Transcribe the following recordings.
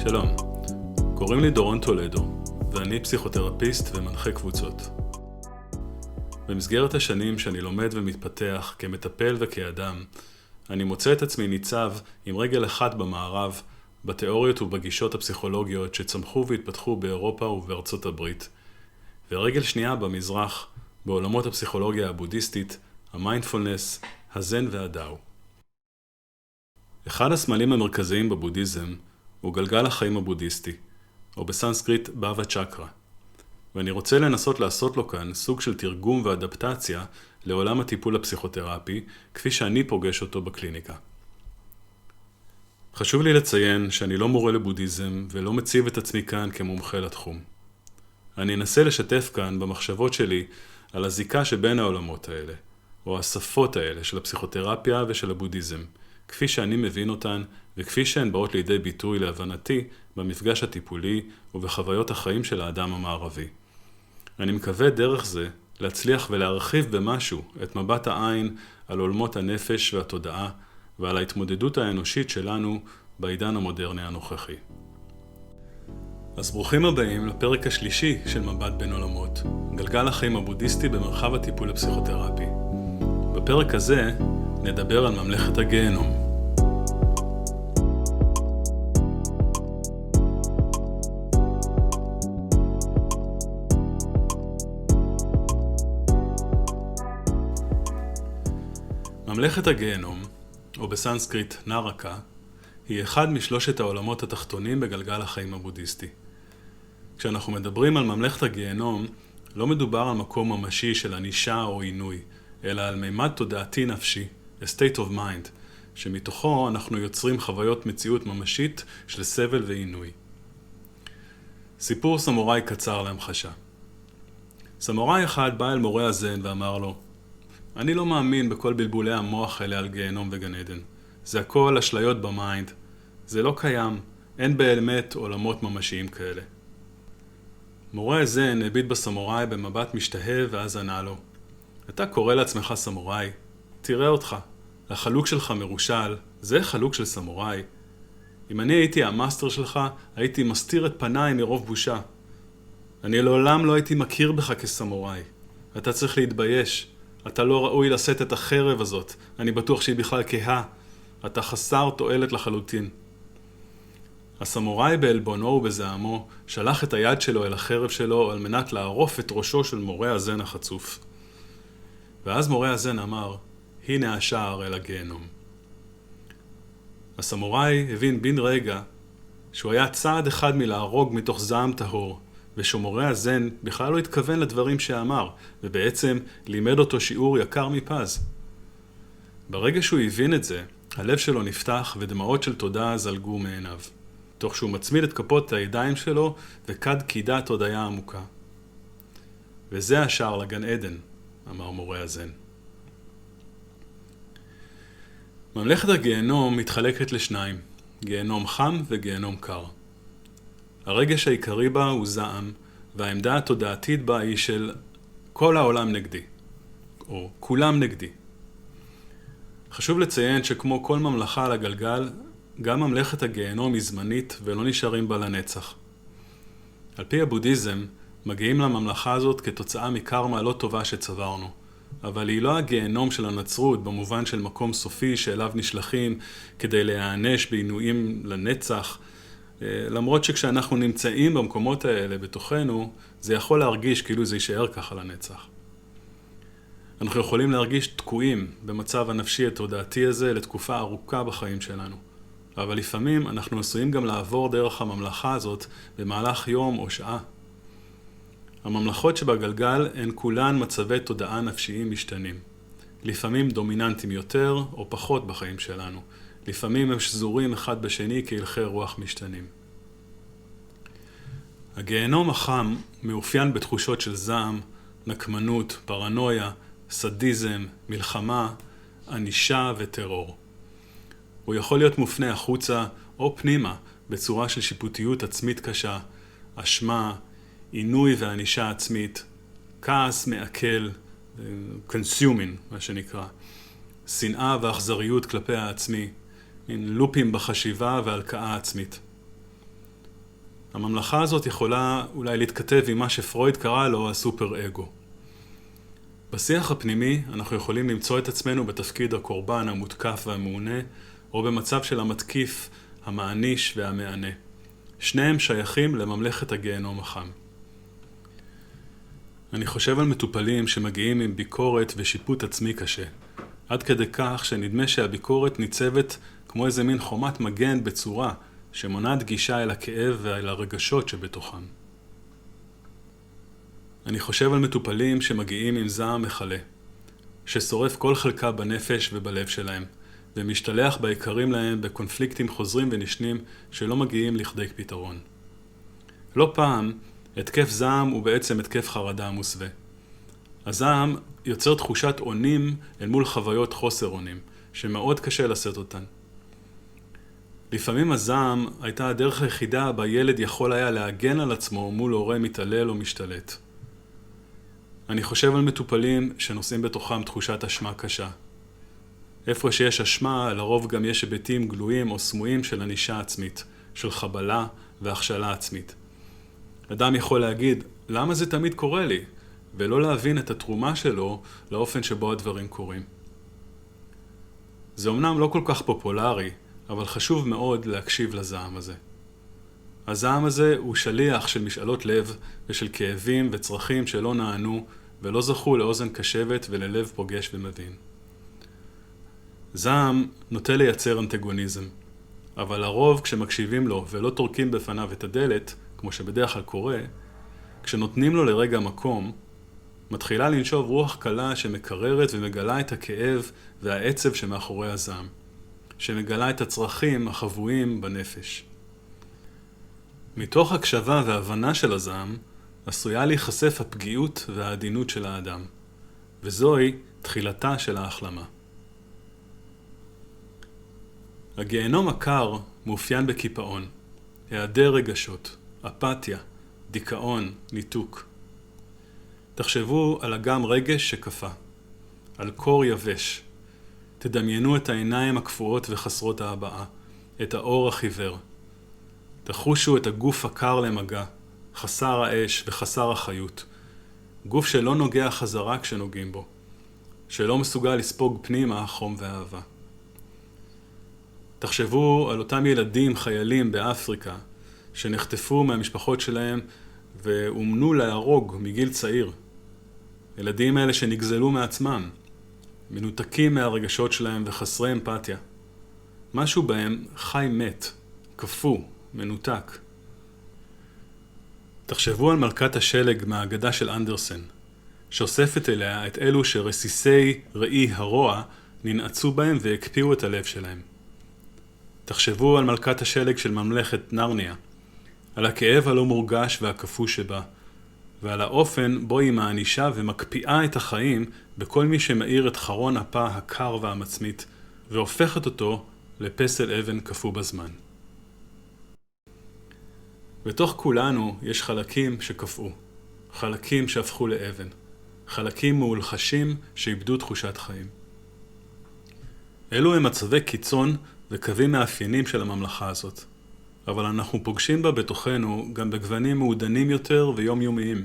שלום, קוראים לי דורון טולדו, ואני פסיכותרפיסט ומנחה קבוצות. במסגרת השנים שאני לומד ומתפתח כמטפל וכאדם, אני מוצא את עצמי ניצב עם רגל אחת במערב, בתיאוריות ובגישות הפסיכולוגיות שצמחו והתפתחו באירופה ובארצות הברית, ורגל שנייה במזרח, בעולמות הפסיכולוגיה הבודהיסטית, המיינדפולנס, הזן והדאו. אחד הסמלים המרכזיים בבודהיזם הוא גלגל החיים הבודהיסטי, או בסנסקריט באווה צ'קרה, ואני רוצה לנסות לעשות לו כאן סוג של תרגום ואדפטציה לעולם הטיפול הפסיכותרפי, כפי שאני פוגש אותו בקליניקה. חשוב לי לציין שאני לא מורה לבודהיזם ולא מציב את עצמי כאן כמומחה לתחום. אני אנסה לשתף כאן במחשבות שלי על הזיקה שבין העולמות האלה, או השפות האלה של הפסיכותרפיה ושל הבודהיזם, כפי שאני מבין אותן וכפי שהן באות לידי ביטוי להבנתי במפגש הטיפולי ובחוויות החיים של האדם המערבי. אני מקווה דרך זה להצליח ולהרחיב במשהו את מבט העין על עולמות הנפש והתודעה ועל ההתמודדות האנושית שלנו בעידן המודרני הנוכחי. אז ברוכים הבאים לפרק השלישי של מבט בין עולמות, גלגל החיים הבודהיסטי במרחב הטיפול הפסיכותרפי. בפרק הזה נדבר על ממלכת הגיהנום. ממלכת הגיהנום, או בסנסקריט נרקה, היא אחד משלושת העולמות התחתונים בגלגל החיים הבודהיסטי. כשאנחנו מדברים על ממלכת הגיהנום, לא מדובר על מקום ממשי של ענישה או עינוי, אלא על מימד תודעתי נפשי, a state of mind, שמתוכו אנחנו יוצרים חוויות מציאות ממשית של סבל ועינוי. סיפור סמוראי קצר להמחשה. סמוראי אחד בא אל מורה הזן ואמר לו, אני לא מאמין בכל בלבולי המוח האלה על גיהנום וגן עדן. זה הכל אשליות במיינד. זה לא קיים. אין באמת עולמות ממשיים כאלה. מורה הזן הביט בסמוראי במבט משתהה ואז ענה לו, אתה קורא לעצמך סמוראי? תראה אותך. החלוק שלך מרושל. זה חלוק של סמוראי. אם אני הייתי המאסטר שלך, הייתי מסתיר את פניי מרוב בושה. אני לעולם לא הייתי מכיר בך כסמוראי. אתה צריך להתבייש. אתה לא ראוי לשאת את החרב הזאת. אני בטוח שהיא בכלל כהה. אתה חסר תועלת לחלוטין. הסמוראי בעלבונו ובזעמו שלח את היד שלו אל החרב שלו על מנת לערוף את ראשו של מורה הזן החצוף. ואז מורה הזן אמר, הנה השער אל הגיהנום. הסמוראי הבין בן רגע שהוא היה צעד אחד מלהרוג מתוך זעם טהור, ושמורה הזן בכלל לא התכוון לדברים שאמר, ובעצם לימד אותו שיעור יקר מפז. ברגע שהוא הבין את זה, הלב שלו נפתח ודמעות של תודה זלגו מעיניו, תוך שהוא מצמיד את כפות הידיים שלו וכד קידת הודיה עמוקה. וזה השער לגן עדן, אמר מורה הזן. ממלכת הגיהנום מתחלקת לשניים, גיהנום חם וגיהנום קר. הרגש העיקרי בה הוא זעם, והעמדה התודעתית בה היא של כל העולם נגדי, או כולם נגדי. חשוב לציין שכמו כל ממלכה על הגלגל, גם ממלכת הגיהנום היא זמנית ולא נשארים בה לנצח. על פי הבודהיזם, מגיעים לממלכה הזאת כתוצאה מקרמה לא טובה שצברנו, אבל היא לא הגיהנום של הנצרות במובן של מקום סופי שאליו נשלחים כדי להיענש בעינויים לנצח, למרות שכשאנחנו נמצאים במקומות האלה בתוכנו, זה יכול להרגיש כאילו זה יישאר ככה לנצח. אנחנו יכולים להרגיש תקועים במצב הנפשי התודעתי הזה לתקופה ארוכה בחיים שלנו. אבל לפעמים אנחנו עשויים גם לעבור דרך הממלכה הזאת במהלך יום או שעה. הממלכות שבגלגל הן כולן מצבי תודעה נפשיים משתנים. לפעמים דומיננטיים יותר או פחות בחיים שלנו. לפעמים הם שזורים אחד בשני כהלכי רוח משתנים. הגיהנום החם מאופיין בתחושות של זעם, נקמנות, פרנויה, סדיזם, מלחמה, ענישה וטרור. הוא יכול להיות מופנה החוצה או פנימה בצורה של שיפוטיות עצמית קשה, אשמה, עינוי וענישה עצמית, כעס מעכל, consuming מה שנקרא, שנאה ואכזריות כלפי העצמי, מין לופים בחשיבה והלקאה עצמית. הממלכה הזאת יכולה אולי להתכתב עם מה שפרויד קרא לו הסופר אגו. בשיח הפנימי אנחנו יכולים למצוא את עצמנו בתפקיד הקורבן, המותקף והמעונה, או במצב של המתקיף, המעניש והמענה. שניהם שייכים לממלכת הגיהנום החם. אני חושב על מטופלים שמגיעים עם ביקורת ושיפוט עצמי קשה, עד כדי כך שנדמה שהביקורת ניצבת כמו איזה מין חומת מגן בצורה שמונעת גישה אל הכאב ואל הרגשות שבתוכם. אני חושב על מטופלים שמגיעים עם זעם מחלה, ששורף כל חלקה בנפש ובלב שלהם, ומשתלח בעיקרים להם בקונפליקטים חוזרים ונשנים שלא מגיעים לכדי פתרון. לא פעם, התקף זעם הוא בעצם התקף חרדה מוסווה. הזעם יוצר תחושת אונים אל מול חוויות חוסר אונים, שמאוד קשה לשאת אותן. לפעמים הזעם הייתה הדרך היחידה בה ילד יכול היה להגן על עצמו מול הורה מתעלל או משתלט. אני חושב על מטופלים שנושאים בתוכם תחושת אשמה קשה. איפה שיש אשמה, לרוב גם יש היבטים גלויים או סמויים של ענישה עצמית, של חבלה והכשלה עצמית. אדם יכול להגיד, למה זה תמיד קורה לי? ולא להבין את התרומה שלו לאופן שבו הדברים קורים. זה אומנם לא כל כך פופולרי, אבל חשוב מאוד להקשיב לזעם הזה. הזעם הזה הוא שליח של משאלות לב ושל כאבים וצרכים שלא נענו ולא זכו לאוזן קשבת וללב פוגש ומבין. זעם נוטה לייצר אנטגוניזם, אבל לרוב כשמקשיבים לו ולא טורקים בפניו את הדלת, כמו שבדרך כלל קורה, כשנותנים לו לרגע מקום, מתחילה לנשוב רוח קלה שמקררת ומגלה את הכאב והעצב שמאחורי הזעם, שמגלה את הצרכים החבויים בנפש. מתוך הקשבה והבנה של הזעם, עשויה להיחשף הפגיעות והעדינות של האדם, וזוהי תחילתה של ההחלמה. הגיהנום הקר מאופיין בקיפאון, היעדר רגשות, אפתיה, דיכאון, ניתוק. תחשבו על אגם רגש שקפה, על קור יבש. תדמיינו את העיניים הקפואות וחסרות ההבעה, את האור החיוור. תחושו את הגוף הקר למגע, חסר האש וחסר החיות. גוף שלא נוגע חזרה כשנוגעים בו, שלא מסוגל לספוג פנימה חום ואהבה. תחשבו על אותם ילדים חיילים באפריקה שנחטפו מהמשפחות שלהם ואומנו להרוג מגיל צעיר. ילדים האלה שנגזלו מעצמם, מנותקים מהרגשות שלהם וחסרי אמפתיה. משהו בהם חי מת, קפוא, מנותק. תחשבו על מלכת השלג מהאגדה של אנדרסן, שאוספת אליה את אלו שרסיסי ראי הרוע ננעצו בהם והקפיאו את הלב שלהם. תחשבו על מלכת השלג של ממלכת נרניה, על הכאב הלא מורגש והקפוא שבה, ועל האופן בו היא מענישה ומקפיאה את החיים בכל מי שמאיר את חרון הפה הקר והמצמית, והופכת אותו לפסל אבן קפוא בזמן. בתוך כולנו יש חלקים שקפאו, חלקים שהפכו לאבן, חלקים מאולחשים שאיבדו תחושת חיים. אלו הם מצבי קיצון וקווים מאפיינים של הממלכה הזאת, אבל אנחנו פוגשים בה בתוכנו גם בגוונים מעודנים יותר ויומיומיים.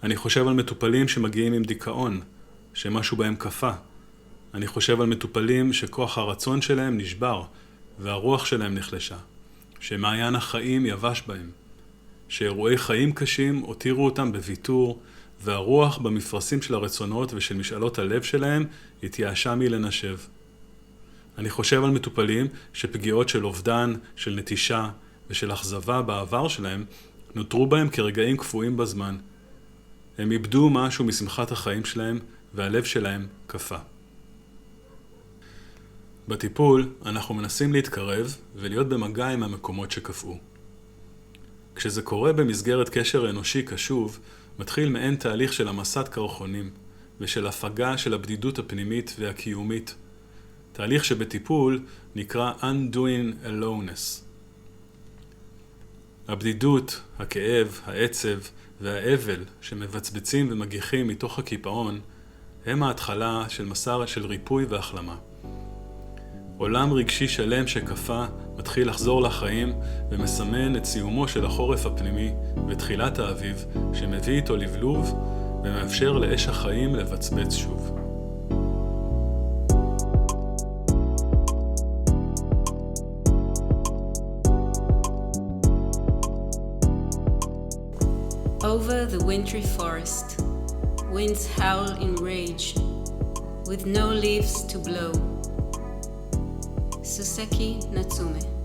אני חושב על מטופלים שמגיעים עם דיכאון, שמשהו בהם קפה. אני חושב על מטופלים שכוח הרצון שלהם נשבר והרוח שלהם נחלשה, שמעיין החיים יבש בהם, שאירועי חיים קשים הותירו אותם בוויתור, והרוח במפרשים של הרצונות ושל משאלות הלב שלהם התייאשה מלנשב. אני חושב על מטופלים שפגיעות של אובדן, של נטישה ושל אכזבה בעבר שלהם נותרו בהם כרגעים קפואים בזמן. הם איבדו משהו משמחת החיים שלהם והלב שלהם קפה. בטיפול אנחנו מנסים להתקרב ולהיות במגע עם המקומות שקפאו. כשזה קורה במסגרת קשר אנושי קשוב, מתחיל מעין תהליך של המסת קרחונים ושל הפגה של הבדידות הפנימית והקיומית. תהליך שבטיפול נקרא Undoing Aloneness. הבדידות, הכאב, העצב והאבל שמבצבצים ומגיחים מתוך הקיפאון הם ההתחלה של מסע של ריפוי והחלמה. עולם רגשי שלם שקפה מתחיל לחזור לחיים ומסמן את סיומו של החורף הפנימי ותחילת האביב שמביא איתו לבלוב ומאפשר לאש החיים לבצבץ שוב. Over the wintry forest, winds howl in rage, with no leaves to blow. Suseki Natsume.